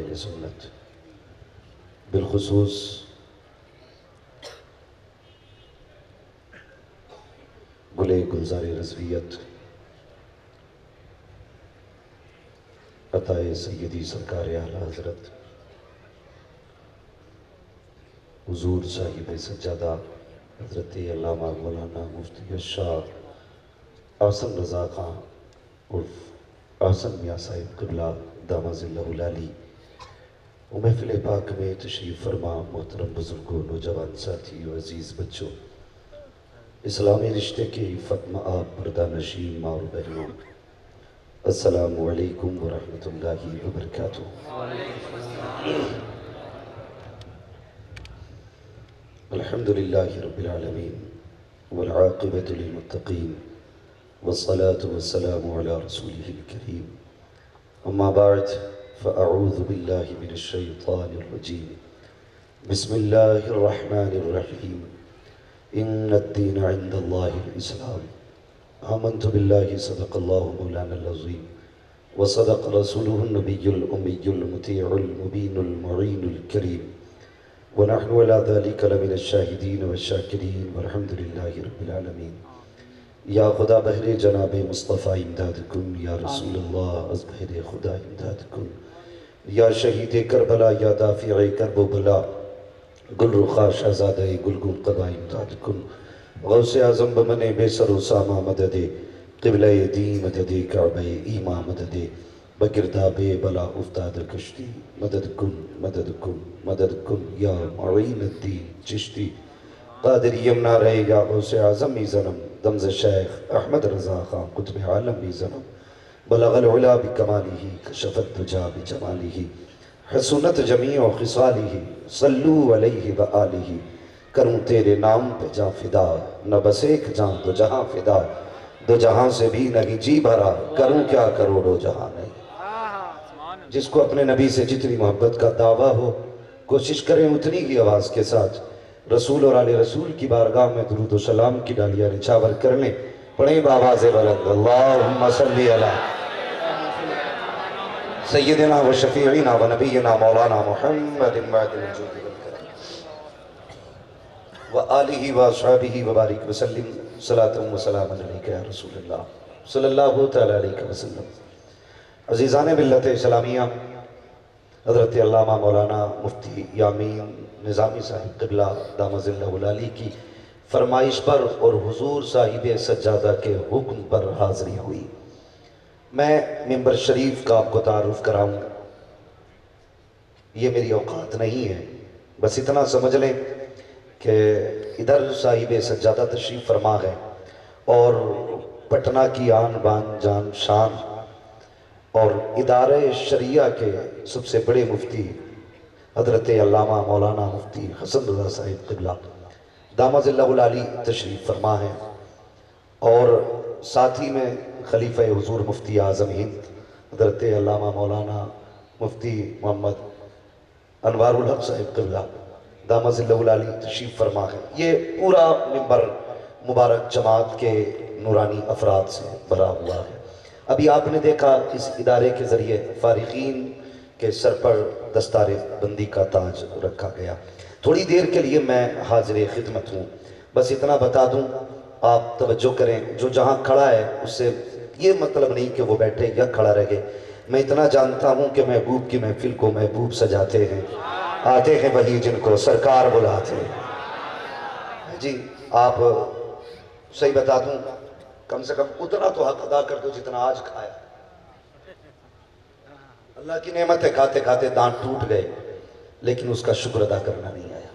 اہل سنت، بالخصوص گلے گلزار رضویت عطائے سیدی سرکار اعلیٰ حضرت حضور صاحب سجادہ حضرت علامہ مولانا مفتی الشاہ احسن رضا خان عرف احسن میاں صاحب قبلہ دامت ظلہ العالی و محفل پاک میں تشریف فرما محترم بزرگوں، نوجوان ساتھیوں، عزیز بچوں، اسلامی رشتے کے فتم آب پردہ نشین ماں اور بہنوں، السلام علیکم ورحمۃ اللہ وبرکاتہ۔ الحمدللہ رب العالمین والعاقبۃ للمتقین والصلاة والسلام علی رسولہ الکریم، اما بعد فاعوذ باللہ من الشیطان الرجیم، بسم اللہ الرحمن الرحیم، ان الدین عند اللہ الاسلام، آمنت باللہ صدق اللہ مولانا العظیم وصدق رسولہ النبی الامی المطیع المبین المعین الکریم، ونحن على ذلك لمن الشاہدین والشاکرین والحمد للہ رب العالمین۔ یا خدا بہر جناب مصطفیٰ امداد کن، یا رسول اللہ از بہر خدا امداد کن، یا شہید کربلا، یا دافع کرب و بلا، گل رخا شہزادہ گلگون قبا امداد کن، غوث اعظم بمن بے سر و سامہ مدد، قبلہ دین مدد، کعبہ ایمان مدد، بگرداب بلا افتاد کشتی، مدد کن مدد کن مدد کن، یا معین الدین چشتی، قادر یمنا رہے، یا غوث اعظم ای زنم، دمز شیخ احمد رضا خان قطب عالم ای زنم، بلغ العلا بکمالہ، کشف الدجا بجمالہ، حسنت جمیع خصالہ، صلو علیہ وآلہ، کروں تیرے نام پہ جاں فدا، نہ بس ایک جان دو جہاں فدا، دو جہاں سے بھی نہیں جی بھرا، کروں کیا کروڑوں جہاں نہیں۔ جس کو اپنے نبی سے جتنی محبت کا دعویٰ ہو، کوشش کریں اتنی ہی آواز کے ساتھ رسول اور آل رسول کی بارگاہ میں درود و سلام کی ڈالیاں نچھاور کر لیں۔ پڑھیں بآواز بلند، اللہم صلی علی سیدنا و شفیعنا و نبینا مولانا محمد معدن الجود والکرم و آلہ و اصحابہ و بارک وسلم، صلاة و سلام علیکہ یا رسول اللہ صلی اللہ تعالیٰ علیہ وسلم۔ عزیزان ملت اسلامیہ، حضرت علامہ مولانا مفتی یامین نظامی صاحب قبلہ دامت ظلہ العالی کی فرمائش پر اور حضور صاحب سجادہ کے حکم پر حاضری ہوئی۔ میں ممبر شریف کا آپ کو تعارف کراؤں گا، یہ میری اوقات نہیں ہے، بس اتنا سمجھ لیں کہ ادھر صاحب سجادہ تشریف فرما گئے اور پٹنہ کی آن بان جان شان اور ادارہ شریعہ کے سب سے بڑے مفتی حضرت علامہ مولانا مفتی حسن رضا صاحب قبلہ دامت ظلہ العالی تشریف فرما ہے، اور ساتھی میں خلیفہ حضور مفتی اعظم ہند حضرت علامہ مولانا مفتی محمد انوار الحق صاحب قبلہ دامت ظلہ العالی تشریف فرما ہے۔ یہ پورا ممبر مبارک جماعت کے نورانی افراد سے بھرا ہوا ہے۔ ابھی آپ نے دیکھا اس ادارے کے ذریعے فارغین کے سر پر دستار بندی کا تاج رکھا گیا۔ تھوڑی دیر کے لیے میں حاضر خدمت ہوں، بس اتنا بتا دوں، آپ توجہ کریں، جو جہاں کھڑا ہے اس سے یہ مطلب نہیں کہ وہ بیٹھے یا کھڑا رہے۔ میں اتنا جانتا ہوں کہ محبوب کی محفل کو محبوب سجاتے ہیں، آتے ہیں وہی جن کو سرکار بلاتے ہیں۔ جی آپ صحیح بتا دوں، کم سے کم اتنا تو حق ادا کر دو جتنا آج کھایا۔ اللہ کی نعمتیں کھاتے کھاتے دانت ٹوٹ گئے، لیکن اس کا شکر ادا کرنا نہیں آیا۔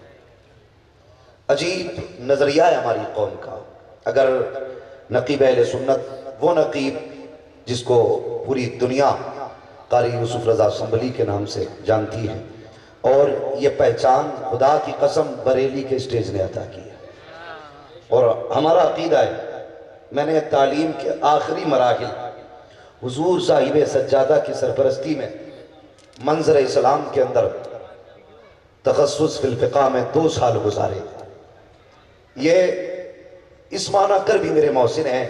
عجیب نظریہ ہے ہماری قوم کا۔ اگر نقیب اہل سنت، وہ نقیب جس کو پوری دنیا قاری یوسف رضا سنبھلی کے نام سے جانتی ہے، اور یہ پہچان خدا کی قسم بریلی کے اسٹیج نے عطا کی ہے، اور ہمارا عقیدہ ہے، میں نے تعلیم کے آخری مراحل حضور صاحب سجادہ کی سرپرستی میں منظر اسلام کے اندر تخصص فی الفقہ میں 2 سال گزارے۔ یہ اس معنی کر بھی میرے محسن ہیں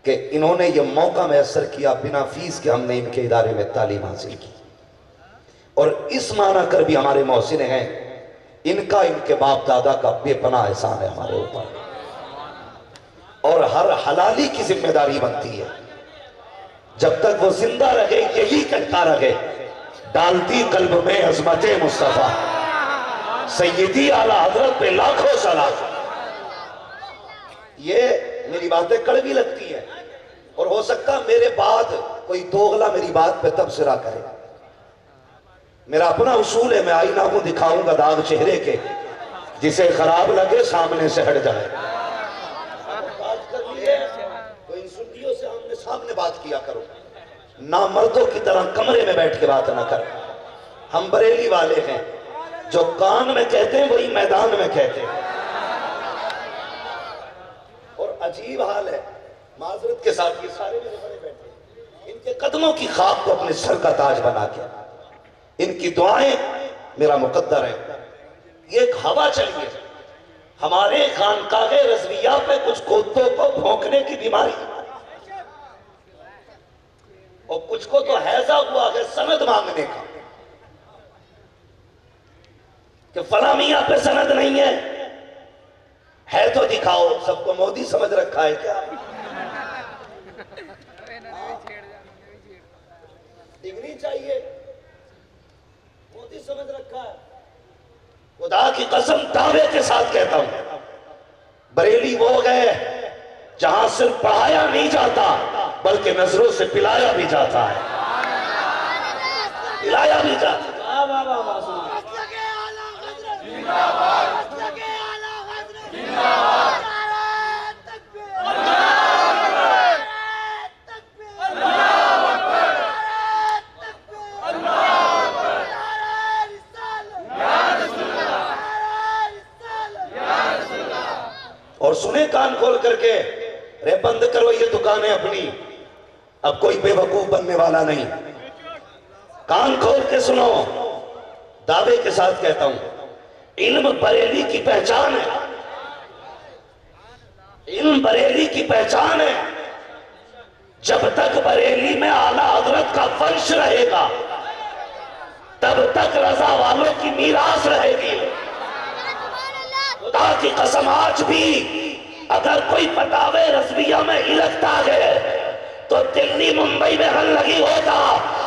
کہ انہوں نے یہ موقع میسر کیا، بنا فیس کے ہم نے ان کے ادارے میں تعلیم حاصل کی۔ اور اس معنی کر بھی ہمارے محسن ہیں، ان کا ان کے باپ دادا کا بے پناہ احسان ہے ہمارے اوپر، اور ہر حلالی کی ذمہ داری بنتی ہے۔ جب تک وہ زندہ رہے یہی کہتا رہے، ڈالتی قلب میں عظمت مصطفیٰ، سیدی اعلیٰ حضرت پہ لاکھوں سلام۔ یہ میری باتیں کڑوی لگتی ہیں، اور ہو سکتا میرے بعد کوئی دوغلا میری بات پہ تبصرہ کرے۔ میرا اپنا اصول ہے، میں آئینہ کو دکھاؤں گا داغ چہرے کے، جسے خراب لگے سامنے سے ہٹ جائے۔ بات کر لیے تو ان سنیوں سے آمنے سامنے بات کیا کرو، نامردوں کی طرح کمرے میں بیٹھ کے بات نہ کرو۔ ہم بریلی والے ہیں، جو کان میں کہتے ہیں وہی میدان میں کہتے ہیں۔ اور عجیب حال ہے، معذرت کے ساتھ یہ سارے میرے بڑے بیٹھے ہیں، ان کے قدموں کی خاک کو اپنے سر کا تاج بنا کے، ان کی دعائیں میرا مقدر ہے۔ یہ ایک ہوا چلی ہے ہمارے خانقاہ رضویہ پہ، کچھ کتوں کو بھونکنے کی بیماری، اور کچھ کو تو حیضہ ہوا ہے سند مانگنے کا، کہ فلاں میاں پہ سند نہیں ہے تو دکھاؤ۔ سب کو مودی سمجھ رکھا ہے کیا؟ ڈگری چاہیے، مودی سمجھ رکھا ہے۔ خدا کی قسم دعوے کے ساتھ کہتا ہوں، بریلی وہ گئے جہاں صرف پڑھایا نہیں جاتا بلکہ نظروں سے پلایا بھی جاتا ہے، پلایا بھی جاتا ہے۔ اور سنیں کان کھول کر کے، رے بند کرو یہ دکانیں اپنی، اب کوئی بے وقوف بننے والا نہیں۔ کان کھول کے سنو، دعوے کے ساتھ کہتا ہوں، علم بریلی کی پہچان ہے، علم بریلی کی پہچان ہے۔ جب تک بریلی میں اعلیٰ حضرت کا فرش رہے گا تب تک رضا والوں کی میراث رہے گی۔ خدا کی قسم آج بھی اگر کوئی فتاوی رضویہ میں ہلکتا ہے تو دلی ممبئی میں ہل لگی ہوتا،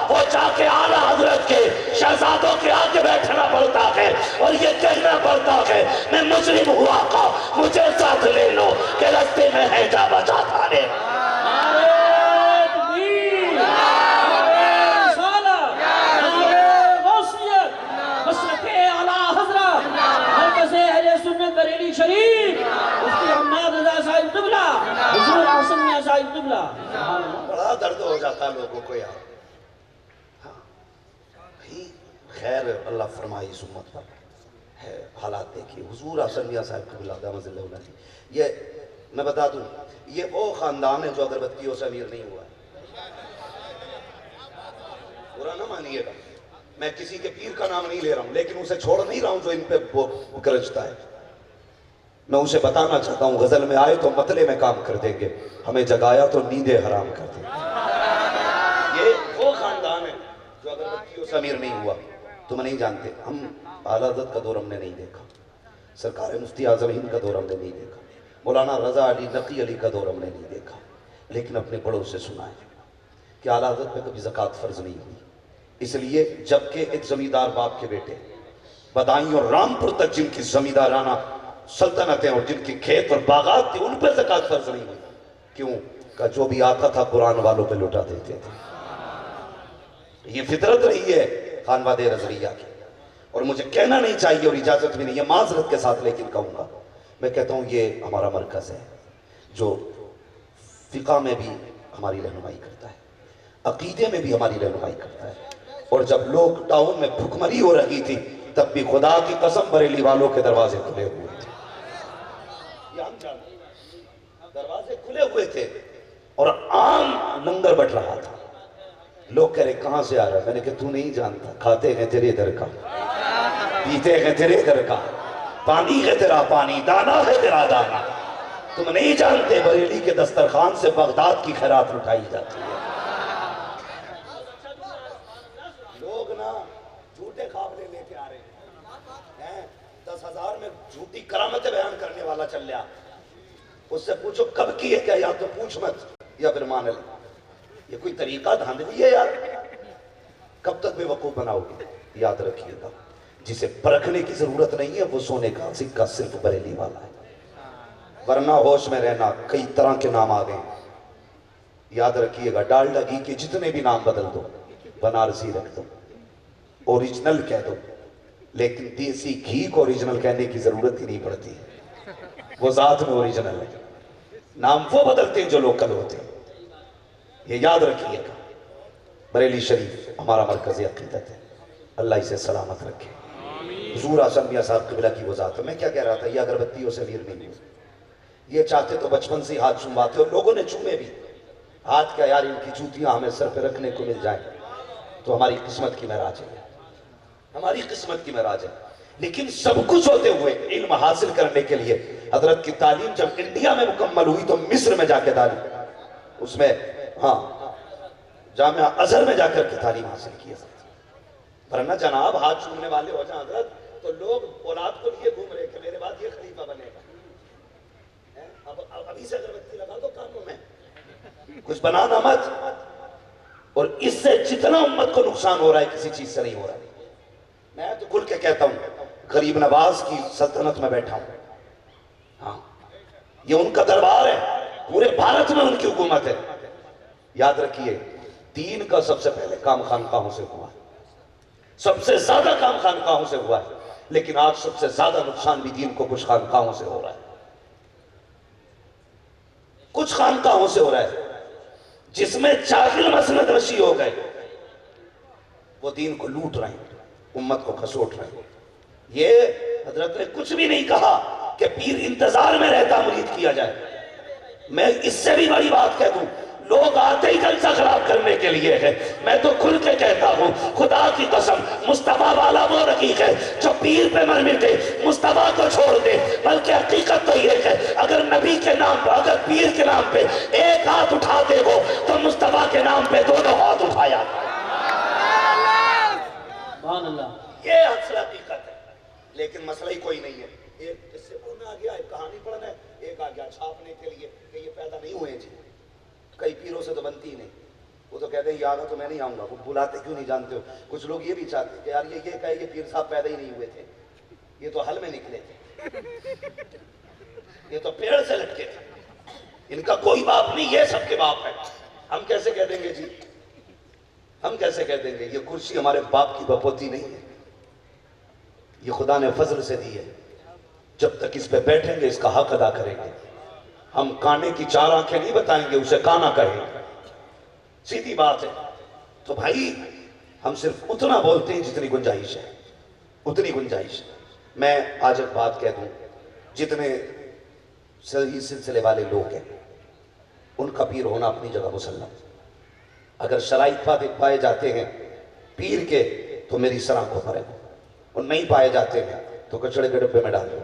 وہ جا کے اعلیٰ حضرت کے شہزادوں کے آگے بیٹھنا پڑتا ہے اور یہ کہنا پڑتا ہے میں مجرم ہوا کا مجھے ساتھ لے لو کہ رستے میں ہے جا بچا تھانے۔ بریلی شریف مفتی حماد رضا صاحب قبلہ، حضور حسن میاں صاحب قبلہ۔ بڑا درد ہو جاتا لوگوں کو یار۔ خیر اللہ فرمائی اس امت پر ہے، حالات دیکھیے۔ حضور حسن میاں صاحب قبلہ دامت اللہ علیہ جی، یہ میں بتا دوں یہ وہ خاندان ہے جو اگربتیوں سے امیر نہیں ہوا ہے۔ برا نہ مانیے گا، میں کسی کے پیر کا نام نہیں لے رہا ہوں، لیکن اسے چھوڑ نہیں رہا ہوں جو ان پہ وہ گرجتا ہے۔ میں اسے بتانا چاہتا ہوں غزل میں آئے تو مطلع میں کام کر دیں گے، ہمیں جگایا تو نیندیں حرام کر دیں گے۔ یہ وہ خاندان ہے جو اگربتیوں سے امیر نہیں ہوا۔ تم نہیں جانتے، ہم اعلیٰ حضرت کا دور ہم نے نہیں دیکھا، سرکار مفتی اعظم ہند کا دور ہم نے نہیں دیکھا، مولانا رضا علی نقی علی کا دور ہم نے نہیں دیکھا، لیکن اپنے بڑوں سے سنا ہے کہ اعلیٰ حضرت پہ کبھی زکوٰۃ فرض نہیں ہوئی۔ اس لیے جبکہ ایک زمیندار باپ کے بیٹے بدائیں اور رامپور تک جن کی زمیندارانہ سلطنتیں اور جن کی کھیت اور باغات تھے ان پہ زکوٰۃ فرض نہیں ہوئی، کیوں کہ جو بھی آتا تھا قرآن والوں پہ لوٹا دیتے تھے۔ یہ فطرت رہی ہے خانوادہ رضویہ کی، اور مجھے کہنا نہیں چاہیے اور اجازت بھی نہیں ہے معذرت کے ساتھ، لیکن کہوں گا، میں کہتا ہوں یہ ہمارا مرکز ہے جو فقہ میں بھی ہماری رہنمائی کرتا ہے، عقیدے میں بھی ہماری رہنمائی کرتا ہے۔ اور جب لوگ ٹاؤن میں بھکمری ہو رہی تھی تب بھی خدا کی قسم بریلی والوں کے دروازے کھلے ہوئے تھے، یہ ہم جانتے ہیں، دروازے کھلے ہوئے تھے اور عام لنگر بٹ رہا تھا۔ لوگ کہہ رہے کہاں سے آ رہا ہے؟ میں نے کہا تو نہیں جانتا، کھاتے ہیں تیرے در کا، پیتے ہیں تیرے در کا، پانی ہے تیرا پانی، دانا ہے تیرا دانا، تم نہیں جانتے بریلی کے دسترخوان سے بغداد کی خیرات اٹھائی جاتی ہے۔ والے لے کے آ رہے ہیں 10,000 میں جھوٹی کرامتیں بیان کرنے والا چل لیا. اس سے پوچھو کب کی ہے کیا, یا تو پوچھ مت یا پھر مان لے. یہ کوئی طریقہ دھاندلی ہے یار؟ کب تک بے وقوف بناؤ گے؟ یاد رکھیے گا جسے پرکھنے کی ضرورت نہیں ہے وہ سونے کا سکہ صرف بریلی والا ہے. ورنہ ہوش میں رہنا, کئی طرح کے نام آ گئے. یاد رکھیے گا ڈالڈا گھی کے جتنے بھی نام بدل دو, بنارسی رکھ دو, اوریجنل کہہ دو, لیکن دیسی گھی کو اوریجنل کہنے کی ضرورت ہی نہیں پڑتی. وہ ذات میں اوریجنل ہے. نام وہ بدلتے ہیں جو لوکل ہوتے ہیں. یہ یاد رکھیے گا. بریلی شریف ہمارا مرکزی عقیدت ہے, اللہ اسے سلامت رکھے. حضور اعظم میاں صاحب قبلہ کی وہ ذات ہے. میں کیا کہہ رہا تھا, یہ اگربتیوں سے میر نہیں ہوئے. یہ چاہتے تو بچپن سے ہاتھ چومواتے, اور لوگوں نے چومے بھی. ہاتھ کیا یار, ان کی جوتیاں ہمیں سر پہ رکھنے کو مل جائیں تو ہماری قسمت کی معراج ہے, ہماری قسمت کی معراج ہے. لیکن سب کچھ ہوتے ہوئے علم حاصل کرنے کے لیے حضرت کی تعلیم جب انڈیا میں مکمل ہوئی تو مصر میں جا کے تعلیم, اس میں جامعہ ازہر میں جا کر کے تعلیم حاصل کی. ورنہ جناب ہاتھ چومنے والے ہو جائیں حضرت تو لوگ اولاد کو لیے گھوم رہے کہ میرے بعد یہ خلیفہ بنے گا. ابھی سے اگربتی لگا دو کانوں میں, کچھ بنانا مت. اور اس سے جتنا امت کو نقصان ہو رہا ہے کسی چیز سے نہیں ہو رہا. میں تو کھل کے کہتا ہوں غریب نواز کی سلطنت میں بیٹھا ہوں. ہاں یہ ان کا دربار ہے, پورے بھارت میں ان کی حکومت ہے. یاد رکھیے دین کا سب سے پہلے کام خانقاہوں سے ہوا ہے, سب سے زیادہ کام خانقاہوں سے ہوا ہے. لیکن آج سب سے زیادہ نقصان بھی دین کو کچھ خانقاہوں سے ہو رہا ہے. کچھ خانقاہوں سے ہو رہا ہے جس میں جاہل مسند رشی ہو گئے, وہ دین کو لوٹ رہے ہیں, امت کو کھسوٹ رہے ہیں. یہ حضرت نے کچھ بھی نہیں کہا کہ پیر انتظار میں رہتا مرید کیا جائے. میں اس سے بھی بڑی بات کہہ دوں, لوگ آتے ہی جلسہ خراب کرنے کے لیے ہے. میں تو کھل کے کہتا ہوں خدا کی قسم مصطفیٰ والا وہ رقیق ہے جو پیر پہ مر مٹے مصطفیٰ کو چھوڑ دے. بلکہ حقیقت تو یہ ہے اگر نبی کے نام پر, اگر پیر کے نام پہ ایک ہاتھ اٹھاتے ہو تو مصطفیٰ کے نام پہ دونوں ہاتھ اٹھایا. یہ اصل حقیقت ہے. لیکن مسئلہ ہی کوئی نہیں ہے. ایک اس سے پڑھنا آ گیا, ایک کہانی پڑھنا ہے, ایک آ گیا چھاپنے کے لیے کہ یہ پیدا نہیں ہوئے جی. کئی پیروں سے تو بنتی ہی نہیں. وہ تو کہتے ہیں یہ آگا تو میں نہیں آؤں گا. وہ بلاتے کیوں نہیں جانتے ہو. کچھ لوگ یہ بھی چاہتے ہیں کہ یار یہ کہے کہ پیر صاحب پیدا ہی نہیں ہوئے تھے, یہ تو حل میں نکلے تھے, یہ تو پیڑ سے لٹکے تھے, ان کا کوئی باپ نہیں, یہ سب کے باپ ہے. ہم کیسے کہہ دیں گے جی, ہم کیسے کہہ دیں گے. یہ کرسی ہمارے باپ کی بپوتی نہیں ہے, یہ خدا نے فضل سے دی ہے. جب تک اس پہ بیٹھیں گے اس کا حق ادا کریں گے. ہم کانے کی 4 آنکھیں نہیں بتائیں گے, اسے کانا کہیں گے, سیدھی بات ہے. تو بھائی ہم صرف اتنا بولتے ہیں جتنی گنجائش ہے, اتنی گنجائش ہے. میں آج ایک بات کہہ دوں, جتنے صحیح سلسلے والے لوگ ہیں ان کا پیر ہونا اپنی جگہ مسلم. اگر شرائط پائے جاتے ہیں پیر کے تو میری سراں کو پڑے, اور نہیں پائے جاتے ہیں تو کچڑے کے ڈبے میں ڈال دو,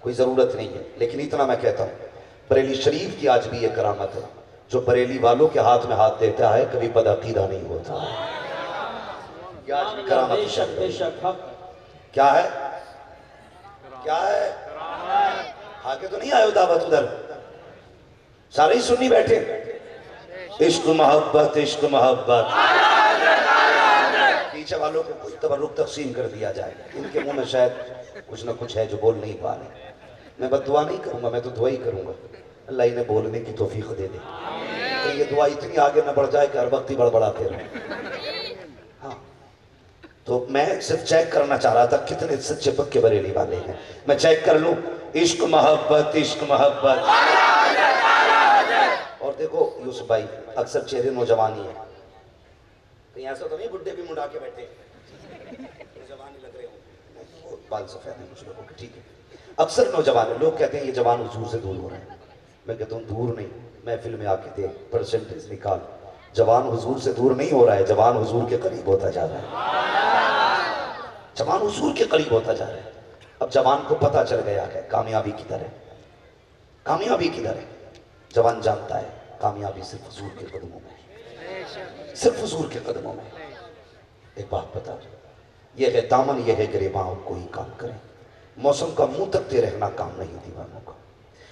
کوئی ضرورت نہیں ہے. لیکن اتنا میں کہتا ہوں بریلی شریف کی آج بھی یہ کرامت ہے, جو بریلی والوں کے ہاتھ میں ہاتھ دیتا ہے کبھی بدعقیدہ نہیں ہوتا. یہ آج بھی کرامت کیا ہے, کیا ہے. آگے تو نہیں آئے ہو دعوت ادھر, سارے ہی سنی بیٹھے. عشق محبت عشق محبت, پیچھے والوں کو کوئی تبرک تقسیم کر دیا جائے. ان کے منہ میں شاید کچھ نہ کچھ ہے جو بول نہیں پا رہے. میں بد دعا نہیں کروں گا, میں تو دعا ہی کروں گا اللہ انہیں بولنے کی توفیق دے دے کہ یہ دعا اتنی آگے نہ بڑھ جائے کہ ہر وقت ہی بڑبڑاتے رہے. ہاں تو میں صرف چیک کرنا چاہ رہا تھا کتنے سچے پکے بریلی والے ہیں. میں چیک کر لوں. عشق محبت عشق محبت. اور دیکھو یوسف بھائی اکثر چہرے نوجوانی ہیں, کہیں ایسا تو نہیں بڈھے بھی مڈا کے بیٹھے نوجوانی لگ رہے ہوں, بال سفید ہیں کچھ لوگوں کے, ٹھیک ہے. اکثر نوجوان لوگ کہتے ہیں یہ جوان حضور سے دور ہو رہے ہیں. میں کہتا ہوں دور نہیں, محفل میں آ کے دیکھ پرسنٹیج نکال, جوان حضور سے دور نہیں ہو رہا ہے, جوان حضور کے قریب ہوتا جا رہا ہے, جوان حضور کے قریب ہوتا جا رہا ہے. اب جوان کو پتہ چل گیا ہے کامیابی کدھر ہے, کامیابی کدھر ہے. جوان جانتا ہے کامیابی صرف حضور کے قدموں میں, صرف حضور کے قدموں میں. ایک بات بتا, یہ ہے دامن، یہ ہے گریباں، کوئی کام کرے، موسم کا منہ تکتے رہنا کام نہیں دیوانوں کا۔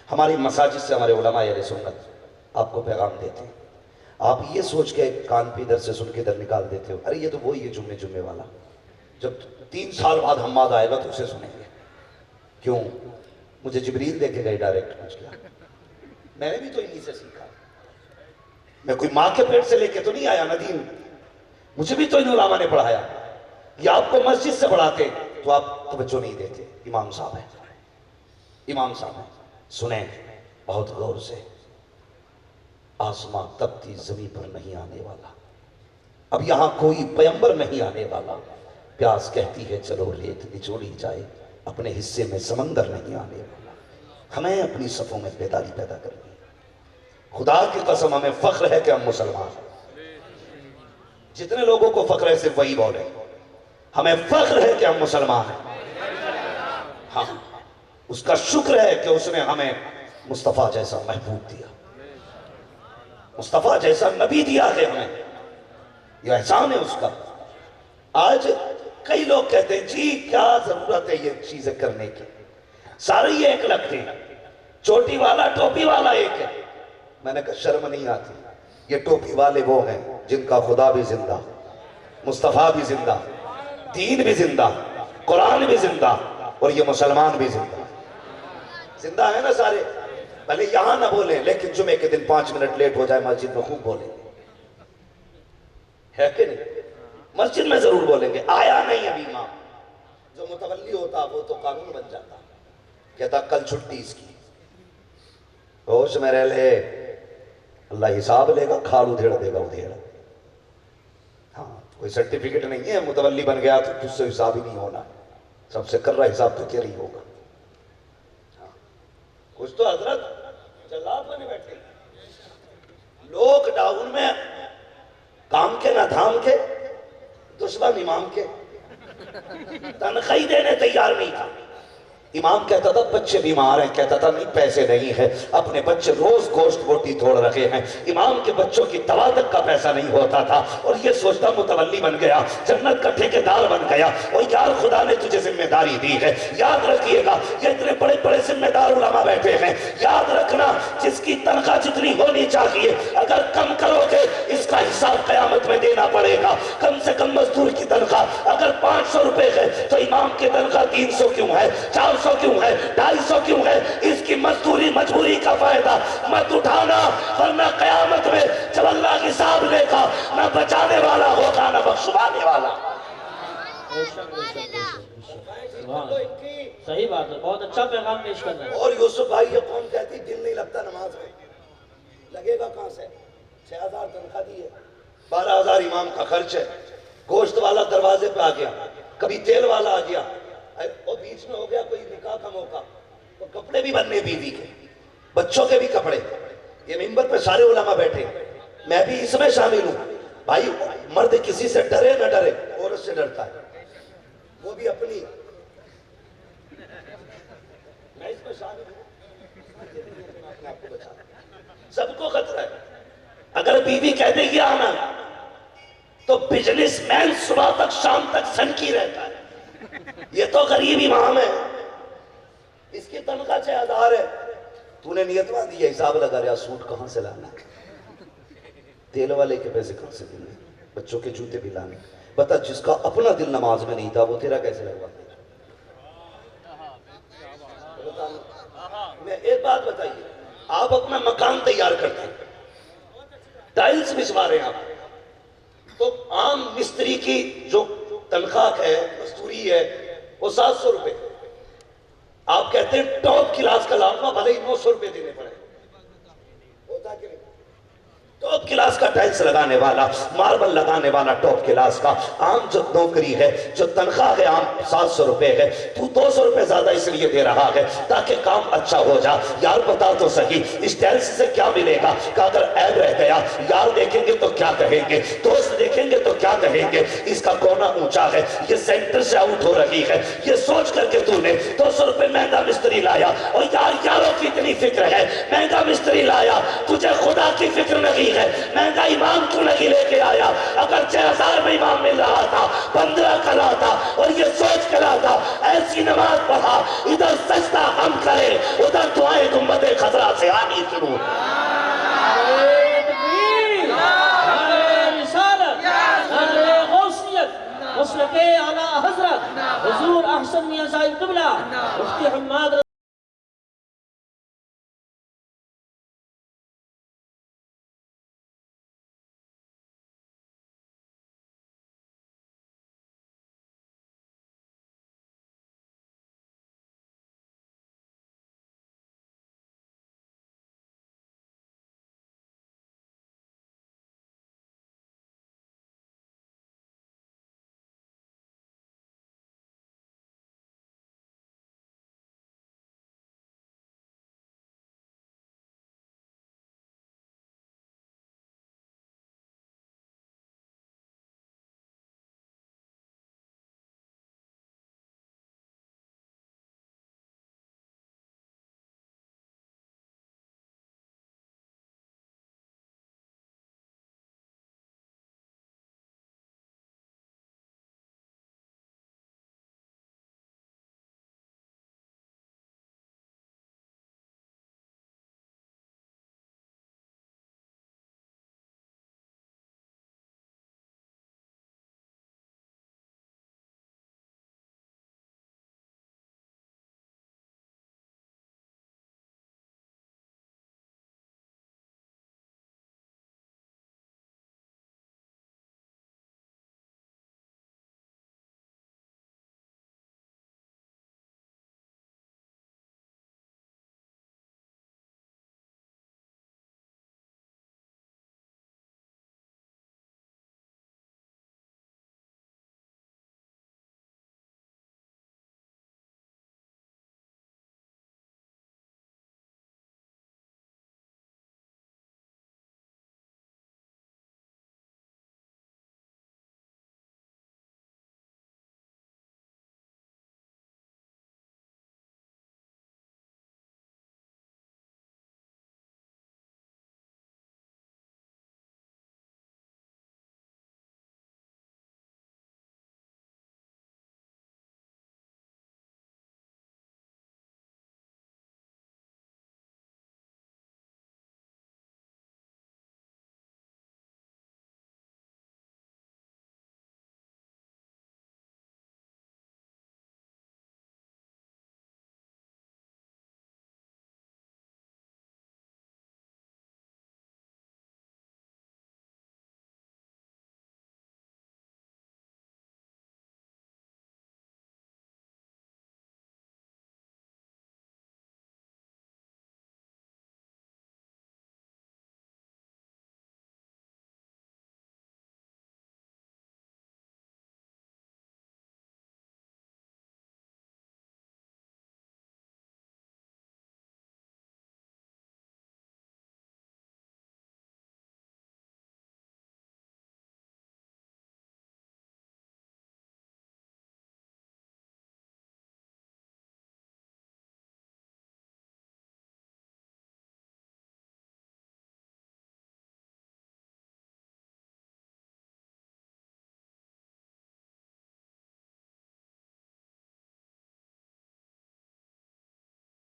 ہماری مساجد سے ہمارے علماء اہل سنت آپ کو پیغام دیتے ہیں، آپ یہ سوچ کے کان پہ ادھر سے سن کے ادھر نکال دیتے ہو، ارے یہ تو وہی ہے جمعے والا، جب 3 سال بعد حماد آئے گا تو اسے سنیں گے۔ کیوں؟ مجھے جبریل دے کے گئے ڈائریکٹ مجھ گیا، میں نے بھی تو انہی سے سیکھا، میں کوئی ماں کے پیٹ سے لے کے تو نہیں آیا ندیم، مجھے بھی تو ان علماء نے پڑھایا۔ یہ آپ کو مسجد سے پڑھاتے تو آپ توجہ نہیں دیتے۔ امام صاحب ہیں، سنیں بہت غور سے، آسمان تپتی زمین پر نہیں آنے والا، اب یہاں کوئی پیغمبر نہیں آنے والا، پیاس کہتی ہے چلو ریت نچوڑی جائے، اپنے حصے میں سمندر نہیں آنے والا۔ ہمیں اپنی صفوں میں بیداری پیدا کرنی ہے۔ خدا کی قسم ہمیں فخر ہے کہ ہم مسلمان ہیں، جتنے لوگوں کو فخر ہے صرف وہی بولے، ہمیں فخر ہے کہ ہم مسلمان ہیں۔ ہاں، اس کا شکر ہے کہ اس نے ہمیں مصطفیٰ جیسا محبوب دیا، مصطفیٰ جیسا نبی دیا ہے ہمیں، یہ احسان ہے اس کا۔ آج کئی لوگ کہتے ہیں جی کیا ضرورت ہے یہ چیزیں کرنے کی، سارے یہ ایک لگتے ہیں، چوٹی والا ٹوپی والا ایک ہے۔ میں نے کہا شرم نہیں آتی، یہ ٹوپی والے وہ ہیں جن کا خدا بھی زندہ، مصطفیٰ بھی زندہ، دین بھی زندہ، قرآن بھی زندہ، اور یہ مسلمان بھی زندہ ہے نا سارے۔ بھلے یہاں نہ بولیں لیکن جمعے کے دن 5 منٹ لیٹ ہو جائے مسجد میں خوب بولیں، ہے کہ نہیں؟ مسجد میں ضرور بولیں گے۔ آیا نہیں ابھی امام، جو متولی ہوتا وہ تو قانون بن جاتا، کہتا کل چھٹی اس کی، ہوش میں رہ لے، اللہ حساب لے گا، کھال ادھیڑ دے گا ادھیڑ۔ ہاں، کوئی سرٹیفکیٹ نہیں ہے متولی بن گیا تو تجھ سے حساب ہی نہیں ہونا، سب سے کر رہا حساب تو کیا نہیں ہوگا۔ کچھ تو حضرت جلاد بنے بیٹھے، لوگ ڈاؤن میں کام کے نہ دھام کے، دشمن امام کے، تنخواہ دینے تیار نہیں تھا۔ امام کہتا تھا بچے بیمار ہیں، کہتا تھا نہیں پیسے نہیں ہیں، اپنے بچے روز گوشت بوٹی توڑ رکھے ہیں، امام کے بچوں کی دوا تک کا پیسہ نہیں ہوتا تھا، اور یہ سوچتا متولی بن گیا، جنت کا ٹھیکیدار بن گیا۔ اور یار خدا نے تجھے ذمہ داری دی ہے، یاد رکھیے گا یہ اتنے بڑے بڑے ذمہ دار علماء بیٹھے ہیں، یاد رکھنا جس کی تنخواہ جتنی ہونی چاہیے اگر کم کرو گے اس کا حساب قیامت میں دینا پڑے گا۔ کم سے کم مزدور کی تنخواہ اگر 500 روپے ہے تو امام کی تنخواہ 300 کیوں ہے، 400 کیوں ہے، 250 کیوں ہے؟ اس کی مزدوری مجبوری کا فائدہ مت اٹھانا، ورنہ قیامت میں جب اللہ حساب لے گا نہ بچانے والا ہوگا نہ بخشوانے والا۔ صحیح بات ہے، بہت اچھا پیغام پیش کر رہے ہیں۔ اور یوسف بھائی یہ قوم کہتی دل نہیں لگتا نماز میں، لگے گا کہاں سے؟ 6000 تنخواہ دی ہے، 12000 امام کا خرچ ہے، گوشت والا دروازے پہ آ گیا، کبھی تیل والا آ گیا، اور بیچ میں ہو گیا کوئی نکاح کا موقع، تو کپڑے بھی بننے بیوی کے، بچوں کے بھی کپڑے۔ یہ منبر پہ سارے علماء بیٹھے، میں بھی اس میں شامل ہوں۔ بھائی مرد کسی سے ڈرے نہ ڈرے، عورت سے ڈرتا ہے، وہ بھی اپنی، میں اس میں شامل ہوں، اپنے آپ کو بچا، سب کو خطرہ ہے۔ اگر بیوی کہہ دے گی آنا تو بزنس مین صبح تک شام تک سنکی رہتا ہے۔ یہ تو غریب امام ہے، اس کی تنخواہ 6000 ہے، تو نے نیت باندھی ہے، حساب لگا رہا سوٹ کہاں سے لانا، تیل والے کے پیسے کہاں سے دینے، بچوں کے جوتے بھی لانے۔ بتا جس کا اپنا دل نماز میں نہیں تھا وہ تیرا کیسے لگوا دے؟ میں ایک بات بتائیے، آپ اپنا مکان تیار کرتے ہیں، ٹائلز بچھوا رہے ہیں آپ، تو عام مستری کی جو تنخواہ ہے مزدوری ہے وہ 700 روپے، آپ کہتے ہیں ٹاپ کلاس کا لاؤں بھلے ہی 900 روپے دینے پڑے، ہوتا کہ نہیں؟ ٹاپ کلاس کا ٹائلز لگانے والا، ماربل لگانے والا ٹاپ کلاس کا، عام جو نوکری ہے جو تنخواہ ہے عام 700 روپے ہے، تو 200 روپے زیادہ اس لیے دے رہا ہے تاکہ کام اچھا ہو جا۔ یار بتا تو صحیح اس ٹائلز سے کیا ملے گا؟ کہ اگر عیب رہ گیا یار دیکھیں گے تو کیا کہیں گے، دوست دیکھیں گے تو کیا کہیں گے، اس کا کونا اونچا ہے، یہ سینٹر سے آؤٹ ہو رہی ہے، یہ سوچ کر کے تو نے 200 روپے مہنگا مستری لایا، اور یاروں کی اتنی فکر ہے، مہنگا مستری لایا، تجھے خدا کی فکر نہیں ہے، مہنگا امام کیوں نہیں لے کے آیا؟ اگر 6000 میں امام مل رہا تھا 15 کا لاتا، احسن میاں صاحب قبلہ، مفتی حماد